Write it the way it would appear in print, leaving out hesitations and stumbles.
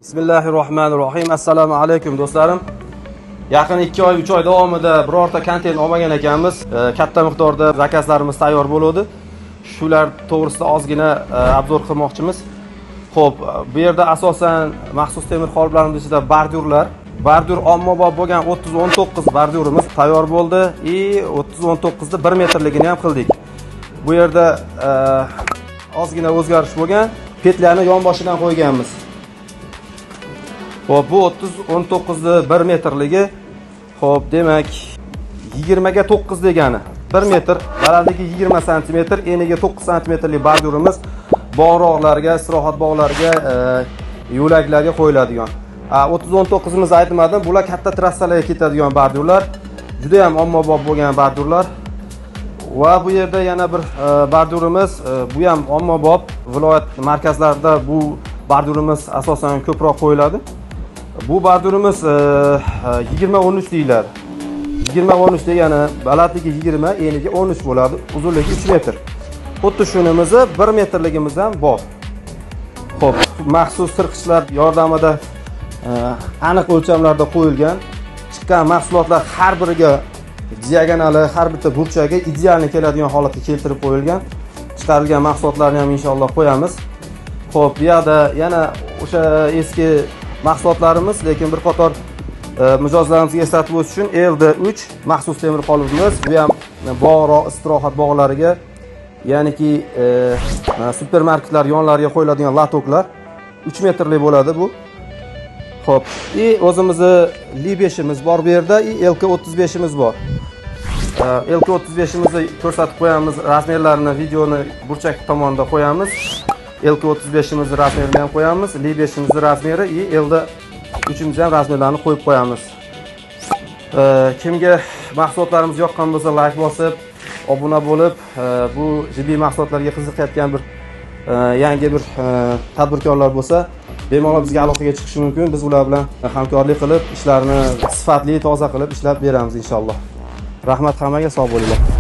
Bismillahirrohmanirrohim. Assalomu alaykum do'stlarim. Yaqin 2 oy, 3 oy davomida birorta kontent olmagan ekanmiz. Katta miqdorda zakazlarimiz tayyor bo'ldi. Shular to'g'risida ozgina obzor qilmoqchimiz. Xo'p, bu yerda asosan maxsus temir qoliplarimiz ichida bordyur ommabop bo'lgan 30-19 bordyurimiz tayyor bo'ldi. 30-19 da 1 metrligini ham qildik. Bu yerda ozgina o'zgarish bo'lgan. Petlarni yonboshidan qo'yganmiz. Xo'p, bu 30-19 da 1 metrligi. Xo'p, demak 20 ga 9 degani. 1 metr, balandligi 20 sm, eniga 9 sm bordyurimiz bog'roqlarga, istirohat bog'larga, yo'laklarga qo'yiladigan. 30-19 imiz aytmadim, bular katta trassalarga ketadigan bordyurlar. Juda ham ommabop bo'lgan bordyurlar. Va bu yerda yana bir bordyurimiz, bu ham ommabop, viloyat markazlarida bu bordyurimiz asosan ko'proq qo'yiladi. Bu bordyurimiz 20-13 deyiladi. 20-13 degani balandligi 20, eniga 13 bo'ladi, uzunligi 3 metr. Xuddi shunimizni 1 metrligimiz ham bor. Xo'p, maxsus tirqichlar yordamida aniq o'lchamlarda qo'yilgan. Chiqqan mahsulotlar har biriga diagonali, har bitta burchaga ideal keladigan holatga keltirib qo'yilgan. Chiqarilgan mahsulotlarni ham inshaalloh qo'yamiz. Xo'p, bu yerda yana o'sha eski mahsulotlarimiz, lekin bir qator mijozlarimizga eslatib o'tish uchun LD3 maxsus temir qolipimiz. Bu ham bog'roq, istirohat bog'lariga, ya'niki supermarketlar yonlariga qo'yiladigan latoklar 3 metrli bo'ladi bu. Xo'p, o'zimizni Li5imiz bor bu yerda, LK35imiz bor. LK35imizni ko'rsatib qo'yamiz, razmerlarini videoni burchak tomonda qo'yamiz. LK35imizni razmerini ham qo'yamiz, Li5imizni razmeri, LD3imizni ham razmerlarini qo'yib qo'yamiz. Kimga mahsulotlarimiz yoqqan bo'lsa, like bosib, obuna bo'lib, bu jiddiy mahsulotlarga qiziqayotgan bir yangi bir tadbirkorlar bo'lsa, bemalol bizga aloqaga chiqishi mumkin. Biz ular bilan hamkorlik qilib, ishlarni sifatli, toza qilib ishlab beramiz inshaalloh. Rahmat, hammaga sog' bo'linglar.